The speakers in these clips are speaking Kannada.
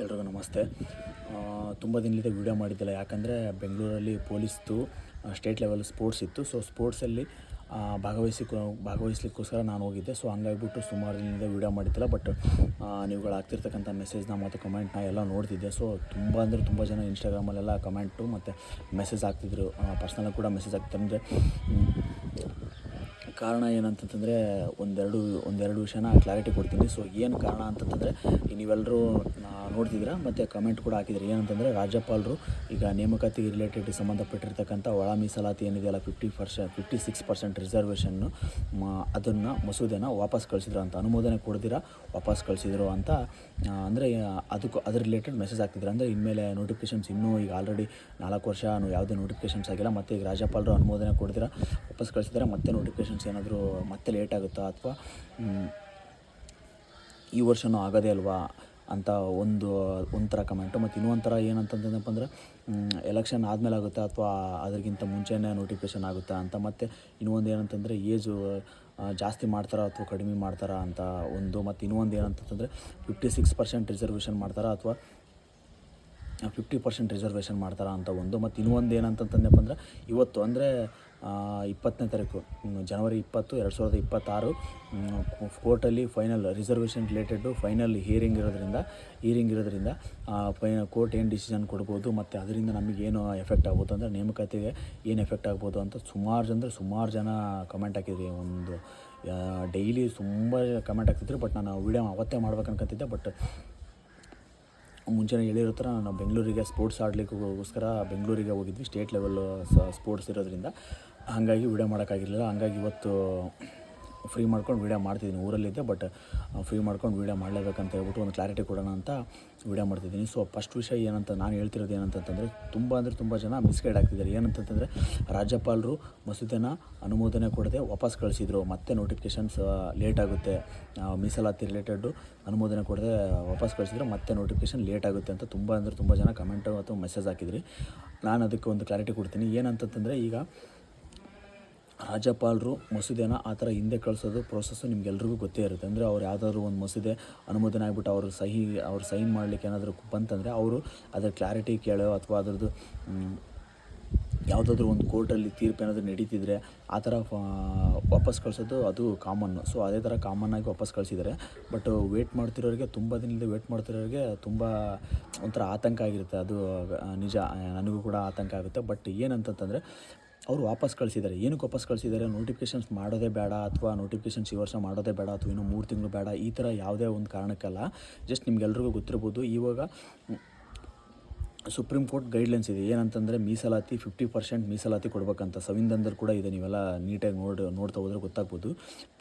ಎಲ್ರಿಗೂ ನಮಸ್ತೆ. ತುಂಬ ದಿನದಿಂದ ವೀಡಿಯೋ ಮಾಡಿದ್ದಿಲ್ಲ, ಯಾಕಂದರೆ ಬೆಂಗಳೂರಲ್ಲಿ ಪೊಲೀಸ್ದು ಸ್ಟೇಟ್ ಲೆವೆಲ್ ಸ್ಪೋರ್ಟ್ಸ್ ಇತ್ತು. ಸೊ ಸ್ಪೋರ್ಟ್ಸಲ್ಲಿ ಭಾಗವಹಿಸ್ಲಿಕ್ಕೋಸ್ಕರ ನಾನು ಹೋಗಿದ್ದೆ. ಸೊ ಹಂಗಾಗಿಬಿಟ್ಟು ಸುಮಾರು ದಿನದಿಂದ ವೀಡಿಯೋ ಮಾಡಿದ್ದಿಲ್ಲ. ಬಟ್ ನೀವುಗಳು ಆಗ್ತಿರ್ತಕ್ಕಂಥ ಮೆಸೇಜ್ನ ಮತ್ತು ಕಮೆಂಟ್ನ ಎಲ್ಲ ನೋಡ್ತಿದ್ದೆ. ಸೊ ತುಂಬ ಜನ ಇನ್ಸ್ಟಾಗ್ರಾಮಲ್ಲೆಲ್ಲ ಕಮೆಂಟು ಮತ್ತು ಮೆಸೇಜ್ ಆಗ್ತಿದ್ರು, ಪರ್ಸ್ನಲಾಗಿ ಕೂಡ ಮೆಸೇಜ್ ಆಗ್ತಿದ್ರು. ಅಂದರೆ ಕಾರಣ ಏನಂತಂತಂದರೆ ಒಂದೆರಡು ವಿಷಯನ ಕ್ಲಾರಿಟಿ ಕೊಡ್ತೀನಿ. ಸೊ ಏನು ಕಾರಣ ಅಂತಂತಂದರೆ, ನೀವೆಲ್ಲರೂ ನೋಡ್ತಿದ್ದೀರಾ ಮತ್ತು ಕಮೆಂಟ್ ಕೂಡ ಹಾಕಿದ್ರಿ. ಏನಂತಂದರೆ, ರಾಜ್ಯಪಾಲರು ಈಗ ನೇಮಕಾತಿಗೆ ರಿಲೇಟೆಡ್ ಸಂಬಂಧಪಟ್ಟಿರ್ತಕ್ಕಂಥ ಒಳ ಮೀಸಲಾತಿ ಏನಿದೆಯಲ್ಲ, 56% ರಿಸರ್ವೇಷನ್ನು, ಅದನ್ನು ಮಸೂದೆನ ವಾಪಸ್ ಕಳಿಸಿದ್ರು ಅಂತ, ಅನುಮೋದನೆ ಕೊಡ್ದಿರಾ ವಾಪಸ್ ಕಳಿಸಿದ್ರು ಅಂತ. ಅಂದರೆ ಅದ್ರ ರಿಲೇಟೆಡ್ ಮೆಸೇಜ್ ಆಗ್ತಿದ್ರು. ಅಂದರೆ ಇನ್ಮೇಲೆ ನೋಟಿಫಿಕೇಷನ್ಸ್ ಇನ್ನೂ ಈಗ ಆಲ್ರೆಡಿ 4 ವರ್ಷ ಯಾವುದೇ ನೋಟಿಫಿಕೇಷನ್ಸ್ ಆಗಿಲ್ಲ. ಮತ್ತು ಈಗ ರಾಜ್ಯಪಾಲರು ಅನುಮೋದನೆ ಕೊಡ್ದಿರಾ ವಾಪಸ್ ಕಳಿಸಿದ್ದಾರೆ. ಮತ್ತೆ ನೋಟಿಫಿಕೇಷನ್ಸ್ ಏನಾದರೂ ಮತ್ತೆ ಲೇಟ್ ಆಗುತ್ತಾ, ಅಥವಾ ಈ ವರ್ಷವೂ ಆಗೋದೇ ಅಲ್ವಾ ಅಂತ ಒಂಥರ ಕಮೆಂಟು. ಮತ್ತು ಇನ್ನೊಂಥರ ಏನಂತಂದಪ್ಪ ಅಂದರೆ, ಎಲೆಕ್ಷನ್ ಆದಮೇಲೆ ಆಗುತ್ತಾ ಅಥವಾ ಅದಕ್ಕಿಂತ ಮುಂಚೆನೇ ನೋಟಿಫಿಕೇಷನ್ ಆಗುತ್ತಾ ಅಂತ. ಮತ್ತು ಇನ್ನೊಂದು ಏನಂತಂದರೆ, ಏಜು ಜಾಸ್ತಿ ಮಾಡ್ತಾರಾ ಅಥವಾ ಕಡಿಮೆ ಮಾಡ್ತಾರಾ ಅಂತ ಒಂದು. ಮತ್ತು ಇನ್ನೊಂದು ಏನಂತಂದರೆ, 56% ರಿಸರ್ವೇಷನ್ ಮಾಡ್ತಾರಾ ಅಥವಾ 50% ರಿಸರ್ವೇಷನ್ ಮಾಡ್ತಾರಾ ಅಂತ ಒಂದು. ಮತ್ತು ಇನ್ನೊಂದು ಏನಂತಂದಪ್ಪ ಅಂದರೆ, ಇವತ್ತು ಅಂದರೆ 20ನೇ ತಾರೀಕು ಜನವರಿ 20, 2026 ಕೋರ್ಟಲ್ಲಿ final reservation related final hearing ಇರೋದ್ರಿಂದ ಕೋರ್ಟ್ ಏನು ಡಿಸಿಷನ್ ಕೊಡ್ಬೋದು ಮತ್ತು ಅದರಿಂದ ನಮಗೇನು ಎಫೆಕ್ಟ್ ಆಗ್ಬೋದು ಅಂದರೆ, ನೇಮಕಾತಿಗೆ ಏನು ಎಫೆಕ್ಟ್ ಆಗ್ಬೋದು ಅಂತ ಸುಮಾರು ಜನ ಕಮೆಂಟ್ ಹಾಕಿದ್ರಿ. ಒಂದು ಡೈಲಿ ತುಂಬ ಕಮೆಂಟ್ ಹಾಕ್ತಿದ್ರು. ಬಟ್ ನಾನು ವೀಡಿಯೋ ಅವತ್ತೇ ಮಾಡ್ಬೇಕು ಅನ್ಕೊತಿದ್ದೆ. ಬಟ್ ಮುಂಚೆನೇ ಹೇಳಿರೋ ಥರ ನಾವು ಬೆಂಗಳೂರಿಗೆ ಸ್ಪೋರ್ಟ್ಸ್ ಆಡಲಿಕ್ಕೋಸ್ಕರ ಬೆಂಗಳೂರಿಗೆ ಹೋಗಿದ್ವಿ, ಸ್ಟೇಟ್ ಲೆವೆಲ್ ಸ್ಪೋರ್ಟ್ಸ್ ಇರೋದ್ರಿಂದ. ಹಾಗಾಗಿ ವೀಡಿಯೋ ಮಾಡೋಕ್ಕಾಗಿರಲಿಲ್ಲ. ಹಂಗಾಗಿ ಇವತ್ತು ಫ್ರೀ ಮಾಡ್ಕೊಂಡು ವೀಡಿಯೋ ಮಾಡ್ತಿದ್ದೀನಿ. ಊರಲ್ಲಿದ್ದೆ, ಬಟ್ ಫ್ರೀ ಮಾಡ್ಕೊಂಡು ವೀಡಿಯೋ ಮಾಡಲೇಬೇಕಂತ ಹೇಳ್ಬಿಟ್ಟು ಒಂದು ಕ್ಲಾರಿಟಿ ಕೊಡೋಣ ಅಂತ ವೀಡಿಯೋ ಮಾಡ್ತಿದ್ದೀನಿ. ಸೊ ಫಸ್ಟ್ ವಿಷಯ ಏನಂತ ನಾನು ಹೇಳ್ತಿರೋದು ಏನಂತಂದರೆ, ತುಂಬ ಜನ ಮಿಸ್ಗೈಡ್ ಆಗ್ತಿದ್ದಾರೆ. ಏನಂತಂದರೆ, ರಾಜ್ಯಪಾಲರು ಮಸೂದೆನ ಅನುಮೋದನೆ ಕೊಡದೆ ವಾಪಸ್ ಕಳಿಸಿದ್ರು, ಮತ್ತೆ ನೋಟಿಫಿಕೇಷನ್ಸ್ ಲೇಟ್ ಆಗುತ್ತೆ, ಮೀಸಲಾತಿ ರಿಲೇಟೆಡ್ಡು ಅನುಮೋದನೆ ಕೊಡದೆ ವಾಪಸ್ ಕಳಿಸಿದ್ರೆ ಮತ್ತೆ ನೋಟಿಫಿಕೇಷನ್ ಲೇಟ್ ಆಗುತ್ತೆ ಅಂತ ತುಂಬ ಜನ ಕಮೆಂಟು ಅಥವಾ ಮೆಸೇಜ್ ಹಾಕಿದ್ರಿ. ನಾನು ಅದಕ್ಕೆ ಒಂದು ಕ್ಲಾರಿಟಿ ಕೊಡ್ತೀನಿ. ಏನಂತಂದರೆ, ಈಗ ರಾಜ್ಯಪಾಲರು ಮಸೂದೆನ ಆ ಥರ ಹಿಂದೆ ಕಳಿಸೋದು ಪ್ರೋಸೆಸ್ಸು ನಿಮ್ಗೆಲ್ರಿಗೂ ಗೊತ್ತೇ ಇರುತ್ತೆ. ಅಂದರೆ ಅವ್ರು ಯಾವುದಾದ್ರೂ ಒಂದು ಮಸೂದೆ ಅನುಮೋದನೆ ಆಗಿಬಿಟ್ಟು ಅವ್ರು ಸೈನ್ ಮಾಡಲಿಕ್ಕೆ ಏನಾದರೂ ಬಂತಂದರೆ, ಅವರು ಅದರ ಕ್ಲಾರಿಟಿ ಕೇಳೋ ಅಥವಾ ಅದರದ್ದು ಯಾವುದಾದ್ರೂ ಒಂದು ಕೋರ್ಟಲ್ಲಿ ತೀರ್ಪು ಏನಾದರೂ ನಡೀತಿದ್ರೆ ಆ ಥರ ವಾಪಸ್ ಕಳಿಸೋದು ಅದು ಕಾಮನ್ನು. ಸೊ ಅದೇ ಥರ ಕಾಮನ್ನಾಗಿ ವಾಪಸ್ ಕಳಿಸಿದ್ದಾರೆ. ಬಟ್ ತುಂಬ ದಿನದಿಂದ ವೇಟ್ ಮಾಡ್ತಿರೋರಿಗೆ ತುಂಬ ಒಂಥರ ಆತಂಕ ಆಗಿರುತ್ತೆ. ಅದು ನಿಜ, ನನಗೂ ಕೂಡ ಆತಂಕ ಆಗುತ್ತೆ. ಬಟ್ ಏನಂತಂದರೆ, ಅವರು ವಾಪಸ್ ಕಳಿಸಿದ್ದಾರೆ. ಏನಕ್ಕೆ ವಾಪಸ್ ಕಳಿಸಿದ್ದಾರೆ? ನೋಟಿಫಿಕೇಷನ್ಸ್ ಮಾಡೋದೇ ಬೇಡ, ಅಥವಾ ನೋಟಿಫಿಕೇಷನ್ಸ್ ಈ ವರ್ಷ ಮಾಡೋದೇ ಬೇಡ, ಅಥವಾ ಇನ್ನೂ 3 ತಿಂಗಳು ಬೇಡ, ಈ ಥರ ಯಾವುದೇ ಒಂದು ಕಾರಣಕ್ಕಲ್ಲ. ಜಸ್ಟ್ ನಿಮ್ಗೆಲ್ರಿಗೂ ಗೊತ್ತಿರ್ಬೋದು, ಇವಾಗ ಸುಪ್ರೀಂ ಕೋರ್ಟ್ ಗೈಡ್ಲೈನ್ಸ್ ಇದೆ. ಏನಂತಂದರೆ, ಮೀಸಲಾತಿ 50% ಮೀಸಲಾತಿ ಕೊಡಬೇಕಂತ ಸಂವಿಧಾನದಲ್ಲಿ ಕೂಡ ಇದೆ. ನೀವೆಲ್ಲ ನೀಟಾಗಿ ನೋಡ್ತಾ ಹೋದರೆ ಗೊತ್ತಾಗ್ಬೋದು.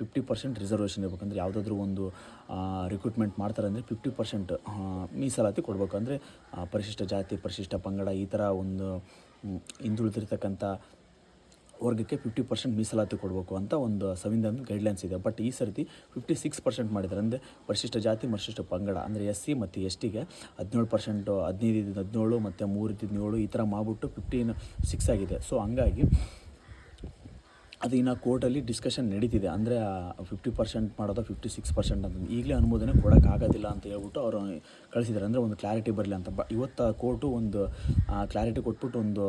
50% ರಿಸರ್ವೇಷನ್ ಇರಬೇಕಂದ್ರೆ, ಯಾವುದಾದ್ರೂ ಒಂದು ರಿಕ್ರೂಟ್ಮೆಂಟ್ ಮಾಡ್ತಾರೆ ಅಂದರೆ 50% ಮೀಸಲಾತಿ ಕೊಡಬೇಕು. ಅಂದರೆ ಪರಿಶಿಷ್ಟ ಜಾತಿ, ಪರಿಶಿಷ್ಟ ಪಂಗಡ, ಈ ಥರ ಒಂದು ಹಿಂದುಳಿದಿರ್ತಕ್ಕಂಥ ವರ್ಗಕ್ಕೆ 50% ಮೀಸಲಾತಿ ಕೊಡಬೇಕು ಅಂತ ಒಂದು ಸಂವಿಧಾನದ ಗೈಡ್ಲೈನ್ಸ್ ಇದೆ. ಬಟ್ ಈ ಸರ್ತಿ 56% ಮಾಡಿದ್ದಾರೆ. ಅಂದರೆ ಪರಿಶಿಷ್ಟ ಜಾತಿ, ಪರಿಶಿಷ್ಟ ಪಂಗಡ ಅಂದರೆ SC ಮತ್ತು STಗೆ 17%, 15 ಮತ್ತು 3 7 ಈ ಥರ ಮಾಡಿಬಿಟ್ಟು 56 ಆಗಿದೆ. ಸೊ ಹಂಗಾಗಿ ಅದು ಇನ್ನು ಕೋರ್ಟಲ್ಲಿ ಡಿಸ್ಕಷನ್ ನಡೀತಿದೆ. ಅಂದರೆ 50% ಮಾಡೋದು 56% ಅಂತ ಈಗಲೇ ಅನುಮೋದನೆ ಕೊಡೋಕ್ಕಾಗೋದಿಲ್ಲ ಅಂತ ಹೇಳ್ಬಿಟ್ಟು ಅವರು ಕಳಿಸಿದ್ದಾರೆ. ಅಂದರೆ ಒಂದು ಕ್ಲಾರಿಟಿ ಬರಲಿ ಅಂತ. ಇವತ್ತು ಕೋರ್ಟು ಒಂದು ಕ್ಲಾರಿಟಿ ಕೊಟ್ಬಿಟ್ಟು ಒಂದು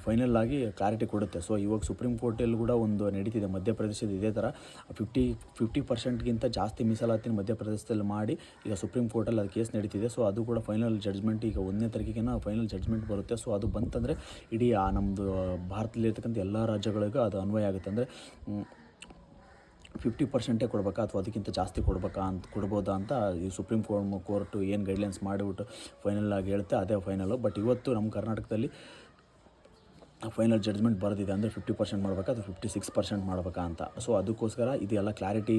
ಫೈನಲ್ ಆಗಿ ಕ್ಲಾರಿಟಿ ಕೊಡುತ್ತೆ. ಸೊ ಇವಾಗ ಸುಪ್ರೀಂ ಕೋರ್ಟಲ್ಲಿ ಕೂಡ ಒಂದು ನಡೀತಿದೆ. ಮಧ್ಯಪ್ರದೇಶದ ಇದೇ ಥರ 50%ಗಿಂತ ಜಾಸ್ತಿ ಮೀಸಲಾತಿನ ಮಧ್ಯಪ್ರದೇಶದಲ್ಲಿ ಮಾಡಿ ಈಗ ಸುಪ್ರೀಂ ಕೋರ್ಟಲ್ಲಿ ಅದು ಕೇಸ್ ನಡೀತಿದೆ. ಸೊ ಅದು ಕೂಡ ಫೈನಲ್ ಜಡ್ಜ್ಮೆಂಟ್ ಈಗ 1ನೇ ತಾರೀಕಿಗೆ ಫೈನಲ್ ಜಡ್ಜ್ಮೆಂಟ್ ಬರುತ್ತೆ. ಸೊ ಅದು ಬಂತಂದರೆ ಇಡೀ ನಮ್ಮದು ಭಾರತದಲ್ಲಿರ್ತಕ್ಕಂಥ ಎಲ್ಲ ರಾಜ್ಯಗಳಿಗೂ ಅದು ಅನ್ವಯ ಆಗುತ್ತೆ. ಅಂದರೆ 50% ಕೊಡಬೇಕಾ ಅಥವಾ ಅದಕ್ಕಿಂತ ಜಾಸ್ತಿ ಕೊಡ್ಬೋದಾ ಅಂತ ಈ ಸುಪ್ರೀಂ ಕೋರ್ಟು ಏನು ಗೈಡ್ಲೈನ್ಸ್ ಮಾಡಿಬಿಟ್ಟು ಫೈನಲ್ ಆಗಿ ಹೇಳುತ್ತೆ, ಅದೇ ಫೈನಲ್ಲು. ಬಟ್ ಇವತ್ತು ನಮ್ಮ ಕರ್ನಾಟಕದಲ್ಲಿ ಫೈನಲ್ ಜಡ್ಜ್ಮೆಂಟ್ ಬರೆದಿದೆ. ಅಂದರೆ 50% ಮಾಡಬೇಕಾ ಅಥವಾ 56% ಮಾಡಬೇಕಾ ಅಂತ. ಸೊ ಅದಕ್ಕೋಸ್ಕರ ಇದೆಲ್ಲ ಕ್ಲಾರಿಟಿ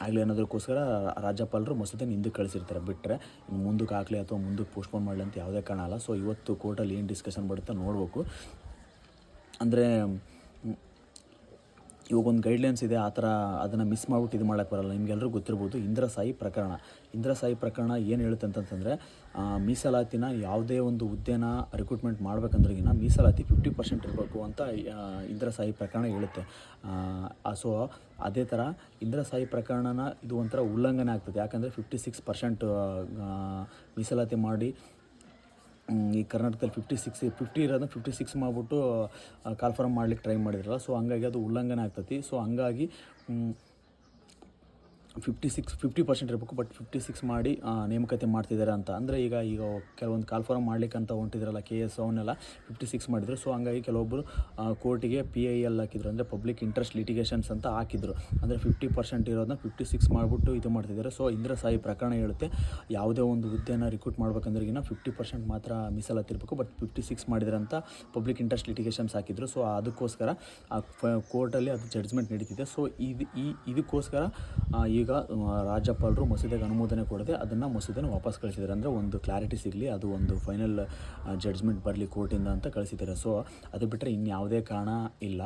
ಆಗಲಿ ಅನ್ನೋದಕ್ಕೋಸ್ಕರ ರಾಜ್ಯಪಾಲರು ಮಸೂದೆನ ಹಿಂದಕ್ಕೆ ಕಳಿಸಿರ್ತಾರೆ. ಬಿಟ್ಟರೆ ಇನ್ನು ಮುಂದಕ್ಕೆ ಹಾಕಲಿ ಅಥವಾ ಮುಂದಕ್ಕೆ ಪೋಸ್ಟ್ಪೋನ್ ಮಾಡಲಿ ಅಂತ ಯಾವುದೇ ಕಾರಣ ಅಲ್ಲ. ಸೊ ಇವತ್ತು ಕೋರ್ಟಲ್ಲಿ ಏನು ಡಿಸ್ಕಷನ್ ಬರುತ್ತೆ ನೋಡಬೇಕು. ಅಂದರೆ ಇವಾಗ ಒಂದು ಗೈಡ್ಲೈನ್ಸ್ ಇದೆ, ಆ ಥರ ಅದನ್ನು ಮಿಸ್ ಮಾಡಿಬಿಟ್ಟು ಇದು ಮಾಡೋಕ್ಕೆ ಬರಲ್ಲ. ನಿಮಗೆಲ್ಲರಿಗೂ ಗೊತ್ತಿರ್ಬೋದು ಇಂದಿರಾ ಸಾಯಿ ಪ್ರಕರಣ ಏನು ಹೇಳುತ್ತೆ ಅಂತಂತಂದರೆ, ಮೀಸಲಾತಿನ ಯಾವುದೇ ಒಂದು ಹುದ್ದೆನ ರಿಕ್ರೂಟ್ಮೆಂಟ್ ಮಾಡಬೇಕಂದ್ರಿಗಿನ ಮೀಸಲಾತಿ 50% ಇರಬೇಕು ಅಂತ ಇಂದಿರಾ ಸಾಯಿ ಪ್ರಕರಣ ಹೇಳುತ್ತೆ. ಸೊ ಅದೇ ಥರ ಇಂದಿರಾ ಸಾಯಿ ಪ್ರಕರಣನ ಇದು ಒಂಥರ ಉಲ್ಲಂಘನೆ ಆಗ್ತದೆ. ಯಾಕಂದರೆ 56% ಮೀಸಲಾತಿ ಮಾಡಿ ಈ ಕರ್ನಾಟಕದಲ್ಲಿ 50 ಇರೋದನ್ನ 56 ಮಾಡಿಬಿಟ್ಟು ಕಾಲ್ಫಾರ್ಮ್ ಮಾಡ್ಲಿಕ್ಕೆ ಟ್ರೈ ಮಾಡಿದ್ರಲ್ಲ, ಸೊ ಹಂಗಾಗಿ ಅದು ಉಲ್ಲಂಘನೆ ಆಗ್ತೈತಿ. ಸೊ ಹಂಗಾಗಿ 50% ಇರಬೇಕು, ಬಟ್ 56 ಮಾಡಿ ನೇಮಕಾತಿ ಮಾಡ್ತಿದ್ದಾರೆ ಅಂತ. ಅಂದರೆ ಈಗ ಕೆಲವೊಂದು ಕಾಲ್ಫಾರ್ಮ್ ಮಾಡ್ಲಿಕ್ಕೆ ಅಂತ ಹೊಂಟಿದ್ರಲ್ಲ KS ಅವನ್ನೆಲ್ಲ 56 ಮಾಡಿದರು. ಸೊ ಹಂಗಾಗಿ ಕೆಲವೊಬ್ಬರು ಕೋರ್ಟಿಗೆ PIL ಹಾಕಿದ್ರು, ಅಂದರೆ ಪಬ್ಲಿಕ್ ಇಂಟ್ರೆಸ್ಟ್ ಲಿಟಿಗೇಷನ್ಸ್ ಅಂತ ಹಾಕಿದ್ರು. ಅಂದರೆ 50% ಇರೋದನ್ನ 56 ಮಾಡಿಬಿಟ್ಟು ಇದು ಮಾಡ್ತಿದ್ದಾರೆ. ಸೊ ಇಂದಿರಾ ಸಾಯಿ ಪ್ರಕರಣ ಹೇಳುತ್ತೆ, ಯಾವುದೇ ಒಂದು ಹುದ್ದೆನ ರಿಕ್ರೂಟ್ ಮಾಡ್ಬೇಕಂದ್ರಿಗಿನ 50% ಮಾತ್ರ ಮೀಸಲಾತಿ ಇರಬೇಕು, ಬಟ್ 56 ಮಾಡಿದ್ರೆ ಅಂತ ಪಬ್ಲಿಕ್ ಇಂಟ್ರೆಸ್ಟ್ ಲಿಟಿಗೇಷನ್ಸ್ ಹಾಕಿದ್ರು. ಸೊ ಅದಕ್ಕೋಸ್ಕರ ಕೋರ್ಟಲ್ಲಿ ಅದು ಜಡ್ಜ್ಮೆಂಟ್ ನಡೀತಿದೆ. ಸೊ ಇದಕ್ಕೋಸ್ಕರ ಈಗ ರಾಜ್ಯಪಾಲರು ಮಸೂದೆಗೆ ಅನುಮೋದನೆ ಕೊಡದೆ ಅದನ್ನು ಮಸೂದೆನ ವಾಪಸ್ ಕಳಿಸಿದ್ದಾರೆ. ಅಂದರೆ ಒಂದು ಕ್ಲಾರಿಟಿ ಸಿಗಲಿ, ಅದು ಒಂದು ಫೈನಲ್ ಜಡ್ಜ್ಮೆಂಟ್ ಬರಲಿ ಕೋರ್ಟಿಂದ ಅಂತ ಕಳಿಸಿದ್ದಾರೆ. ಸೊ ಅದು ಬಿಟ್ಟರೆ ಇನ್ಯಾವುದೇ ಕಾರಣ ಇಲ್ಲ.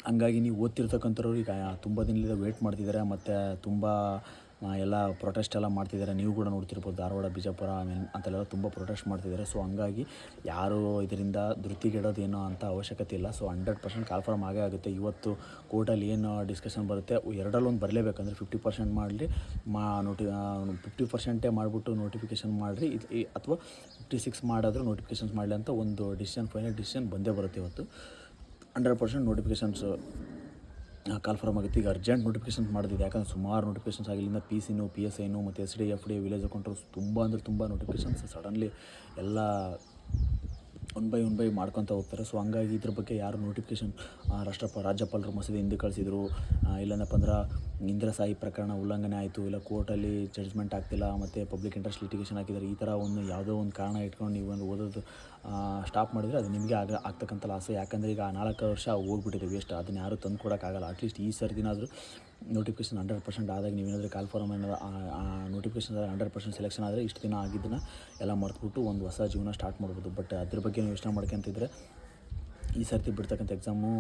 ಹಂಗಾಗಿ ನೀವು ಓದ್ತಿರ್ತಕ್ಕಂಥವ್ರು ಈಗ ತುಂಬ ದಿನದಿಂದ ವೇಟ್ ಮಾಡ್ತಿದ್ದಾರೆ, ಮತ್ತು ತುಂಬ ಎಲ್ಲ ಪ್ರೊಟೆಸ್ಟ್ ಎಲ್ಲ ಮಾಡ್ತಿದ್ದಾರೆ. ನೀವು ಕೂಡ ನೋಡ್ತಿರ್ಬೋದು, ಧಾರವಾಡ, ಬಿಜಾಪುರ ಅಂತೆಲ್ಲ ತುಂಬ ಪ್ರೊಟೆಸ್ಟ್ ಮಾಡ್ತಿದ್ದಾರೆ. ಸೊ ಹಂಗಾಗಿ ಯಾರು ಇದರಿಂದ ಧೃತಿಗೆಡೋದೇನೋ ಅಂತ ಅವಶ್ಯಕತೆ ಇಲ್ಲ. ಸೊ 100% ಕಾಲ್ಫಾರ್ಮ್ ಆಗೇ ಆಗುತ್ತೆ. ಇವತ್ತು ಕೋರ್ಟಲ್ಲಿ ಏನು ಡಿಸ್ಕಷನ್ ಬರುತ್ತೆ, ಎರಡಲ್ಲೊಂದು ಬರಲೇಬೇಕಂದ್ರೆ 50% ಮಾಡಲಿ, 50% ಮಾಡಿಬಿಟ್ಟು ನೋಟಿಫಿಕೇಷನ್ ಮಾಡಿರಿ, ಅಥವಾ 56 ಮಾಡಿದ್ರು ನೋಟಿಫಿಕೇಷನ್ಸ್ ಮಾಡಲಿ ಅಂತ ಒಂದು ಫೈನಲ್ ಡಿಸಿಷನ್ ಬಂದೇ ಬರುತ್ತೆ. ಇವತ್ತು 100% ನೋಟಿಫಿಕೇಷನ್ಸ್ ಕಾಲ್ಫಾರ್ಮ್ ಆಗುತ್ತೆ. ಈಗ ಅರ್ಜೆಂಟ್ ನೋಟಿಫಿಕೇಷನ್ಸ್ ಮಾಡೋದಿದೆ, ಯಾಕಂದರೆ ಸುಮಾರು ನೋಟಿಫಿಕೇಷನ್ಸ್ ಆಗಿಲ್ಲಿಂದ PCನೂ PSIನೂ ಮತ್ತು SD FD ವಿಲೇಜ್ ಅಕೌಂಟರ್ಸ್ ತುಂಬ ನೋಟಿಫಿಕೇಷನ್ಸ್ ಸಡನ್ಲಿ ಎಲ್ಲ ಒನ್ ಬೈ ಮಾಡ್ಕೊತ ಹೋಗ್ತಾರೆ. ಸೊ ಹಂಗಾಗಿ ಇದ್ರ ಬಗ್ಗೆ ಯಾರು ನೋಟಿಫಿಕೇಷನ್ ರಾಜ್ಯಪಾಲರು ಮಸೂದೆ ಹಿಂದೆ ಕಳಿಸಿದ್ರು, ಇಲ್ಲಂದಪ್ಪ ಅಂದ್ರೆ ಇಂದಿರಾ ಸಾಯಿ ಪ್ರಕರಣ ಉಲ್ಲಂಘನೆ ಆಯಿತು, ಇಲ್ಲ ಕೋರ್ಟಲ್ಲಿ ಜಡ್ಜ್ಮೆಂಟ್ ಆಗ್ತಿಲ್ಲ, ಮತ್ತು ಪಬ್ಲಿಕ್ ಇಂಟ್ರೆಸ್ಟ್ ಲಿಟಿಗೇಷನ್ ಹಾಕಿದ್ದಾರೆ, ಈ ಥರ ಯಾವುದೋ ಒಂದು ಕಾರಣ ಇಟ್ಕೊಂಡು ನೀವು ಒಂದು ಓದೋದು ಸ್ಟಾಪ್ ಮಾಡಿದರೆ ಅದು ನಿಮಗೆ ಆಗ್ತಕ್ಕಂಥ ಲಾಸ್. ಯಾಕಂದರೆ ಈಗ 4 ವರ್ಷ ಹೋಗ್ಬಿಟ್ಟಿದೆ ವೇಸ್ಟ್, ಅದನ್ನು ಯಾರೂ ತಂದು ಕೊಡೋಕ್ಕಾಗಲ್ಲ. ಅಟ್ಲೀಸ್ಟ್ ಈ ಸರ್ತಿನಾದರೂ ನೋಟಿಫಿಕೇಷನ್ 100% ಆದಾಗ ನೀವೇನಾದರೂ ಕಾಲ್ಫಾರ್ಮ್ ನೋಟಿಫಿಕೇಷನ್ 100% ಸೆಲೆಕ್ಷನ್ ಆದರೆ ಇಷ್ಟು ದಿನ ಆಗಿದ್ದನ್ನು ಎಲ್ಲ ಮರೆತುಬಿಟ್ಟು ಒಂದು ಹೊಸ ಜೀವನ ಸ್ಟಾರ್ಟ್ ಮಾಡ್ಬೋದು. ಬಟ್ ಅದ್ರ ಬಗ್ಗೆ ನೀವು ಯೋಚನೆ ಮಾಡ್ಕೊಂತಿದ್ರೆ ಈ ಸರ್ತಿ ಬಿಡ್ತಕ್ಕಂಥ ಎಕ್ಸಾಮು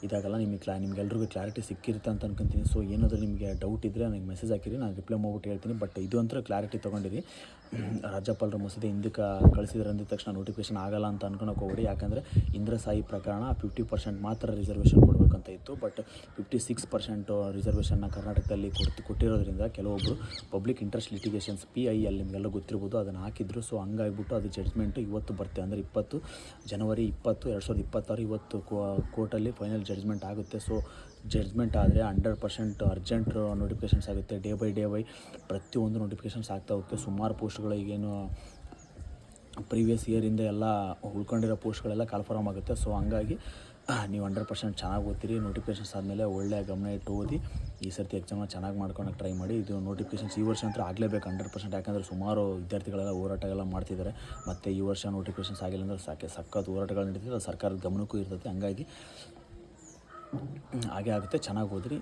ಇದಾಗಲ್ಲ. ನಿಮಗೆಲ್ರಿಗೂ ಕ್ಲಾರಿಟಿ ಸಿಕ್ಕಿರುತ್ತೆ ಅಂತ ಅನ್ಕೊತೀನಿ. ಸೊ ಏನಾದರೂ ನಿಮಗೆ ಡೌಟ್ ಇದ್ದರೆ ನನಗೆ ಮೆಸೇಜ್ ಹಾಕಿರಿ, ನಾನು ರಿಪ್ಲೈ ಮಾಡ್ಬಿಟ್ಟು ಹೇಳ್ತೀನಿ. ಬಟ್ ಇದು ಅಂತೂ ಕ್ಲಾರಿಟಿ ತೊಗೊಂಡಿರಿ. ರಾಜ್ಯಪಾಲರು ಮಸೂದೆ ಹಿಂದಕ್ಕೆ ಕಳಿಸಿದ್ರೆ ಅಂದಿದ ತಕ್ಷಣ ನೋಟಿಫಿಕೇಷನ್ ಆಗಲ್ಲ ಅಂತ ಅನ್ಕೊಳಕ್ಕೆ ಹೋಗ್ಬೇಡಿ. ಯಾಕಂದರೆ ಇಂದಿರಾ ಸಾಯಿ ಪ್ರಕರಣ 50% ಮಾತ್ರ ರಿಸರ್ವೇಷನ್ ಕೊಡಬೇಕಂತ ಇತ್ತು, ಬಟ್ 56% ರಿಸರ್ವೇಷನ್ನ ಕರ್ನಾಟಕದಲ್ಲಿ ಕೊಟ್ಟಿರೋದ್ರಿಂದ ಕೆಲವೊಬ್ಬರು ಪಬ್ಲಿಕ್ ಇಂಟ್ರೆಸ್ಟ್ ಲಿಟಿಗೇಷನ್ಸ್ PIL ನಿಮಗೆಲ್ಲ ಗೊತ್ತಿರ್ಬೋದು, ಅದನ್ನು ಹಾಕಿದ್ರು. ಸೊ ಹಂಗಾಗಿಬಿಟ್ಟು ಅದು ಜಡ್ಜ್ಮೆಂಟು ಇವತ್ತು ಬರುತ್ತೆ, ಅಂದರೆ ಜನವರಿ 20, 2026 ಇವತ್ತು ಕೋರ್ಟಲ್ಲಿ ಫೈನಲ್ ಜಡ್ಜ್ಮೆಂಟ್ ಆಗುತ್ತೆ. ಸೊ ಜಡ್ಜ್ಮೆಂಟ್ ಆದರೆ 100% ಅರ್ಜೆಂಟ್ ನೋಟಿಫಿಕೇಷನ್ಸ್ ಆಗುತ್ತೆ. ಡೇ ಬೈ ಪ್ರತಿಯೊಂದು ನೋಟಿಫಿಕೇಷನ್ಸ್ ಆಗ್ತಾ ಹೋಗುತ್ತೆ. ಸುಮಾರು ಪೋಸ್ಟ್ಗಳು ಈಗೇನು ಪ್ರೀವಿಯಸ್ ಇಯರಿಂದ ಎಲ್ಲ ಉಳ್ಕೊಂಡಿರೋ ಪೋಸ್ಟ್ಗಳೆಲ್ಲ ಕಾಲ್ಫಾರ್ಮ್ ಆಗುತ್ತೆ. ಸೊ ಹಂಗಾಗಿ ನೀವು 100% ಚೆನ್ನಾಗಿ ಓದ್ತೀರಿ. ನೋಟಿಫಿಕೇಷನ್ಸ್ ಆದಮೇಲೆ ಒಳ್ಳೆಯ ಗಮನ ಇಟ್ಟು ಓದಿ ಈ ಸರ್ತಿ ಎಕ್ಸಾಮ್ನ ಚೆನ್ನಾಗಿ ಮಾಡ್ಕೊಳಕ್ಕೆ ಟ್ರೈ ಮಾಡಿ. ಇದು ನೋಟಿಫಿಕೇಷನ್ಸ್ ಈ ವರ್ಷ ಅಂತೂ ಆಗಲೇಬೇಕು 100%. ಯಾಕಂದರೆ ಸುಮಾರು ವಿದ್ಯಾರ್ಥಿಗಳೆಲ್ಲ ಹೋರಾಟಗಳೆಲ್ಲ ಮಾಡ್ತಿದ್ದಾರೆ. ಮತ್ತು ಈ ವರ್ಷ ನೋಟಿಫಿಕೇಷನ್ಸ್ ಆಗಿಲ್ಲ ಅಂದರೆ ಸಖತ್ ಹೋರಾಟಗಳು ನಡೀತಿದೆ, ಅದು ಸರ್ಕಾರದ ಗಮನಕ್ಕೂ ಇರ್ತೈತೆ. ಹಂಗಾಗಿ ಹಾಗೆ ಆಗುತ್ತೆ, ಚೆನ್ನಾಗಿ ಓದಿರಿ.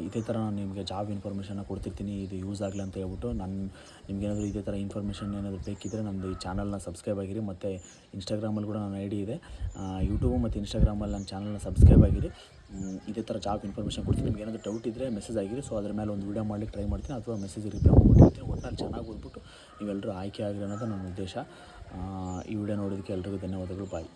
ಇದೇ ಥರ ನಾನು ನಿಮಗೆ ಜಾಬ್ ಇನ್ಫಾರ್ಮೇಷನ್ನ ಕೊಡ್ತಿರ್ತೀನಿ, ಇದು ಯೂಸ್ ಆಗಲಿ ಅಂತ ಹೇಳ್ಬಿಟ್ಟು. ನಿಮಗೇನಾದರೂ ಇದೇ ಥರ ಇನ್ಫಾರ್ಮೇಷನ್ ಏನಾದರೂ ಬೇಕಿದ್ದರೆ ನಮ್ಮದು ಈ ಚಾನಲ್ನ ಸಬ್ಸ್ಕ್ರೈಬ್ ಆಗಿರಿ. ಮತ್ತು ಇನ್ಸ್ಟಾಗ್ರಾಮಲ್ಲಿ ಕೂಡ ನನ್ನ ID ಇದೆ, ಯೂಟ್ಯೂಬು ಮತ್ತು ಇನ್ಸ್ಟಾಗ್ರಾಮಲ್ಲಿ ನನ್ನ ಚಾನಲ್ನ ಸಬ್ಸ್ಕ್ರೈಬ್ ಆಗಿರಿ. ಇದೇ ಥರ ಜಾಬ್ ಇನ್ಫಾರ್ಮೇಷನ್ ಕೊಡ್ತೀನಿ. ನಿಮ್ಗೆ ಏನಾದರೂ ಡೌಟ್ ಇದ್ದರೆ ಮೆಸೇಜ್ ಆಗಿರಿ. ಸೊ ಅದ್ರ ಮೇಲೆ ಒಂದು ವೀಡಿಯೋ ಮಾಡಲಿಕ್ಕೆ ಟ್ರೈ ಮಾಡ್ತೀನಿ, ಅಥವಾ ಮೆಸೇಜ್ ರಿಪ್ಲೈ ಮಾಡ್ಬಿಟ್ಟಿರ್ತೀನಿ. ಒಟ್ಟಿನಲ್ಲಿ ಚೆನ್ನಾಗಿ ಓದ್ಬಿಟ್ಟು ನೀವೆಲ್ಲರೂ ಆಯ್ಕೆ ಆಗಿರಿ ಅನ್ನೋದು ನನ್ನ ಉದ್ದೇಶ. ಈ ವಿಡಿಯೋ ನೋಡೋದಕ್ಕೆ ಎಲ್ರಿಗೂ ಧನ್ಯವಾದಗಳು. ಬಾಯ್.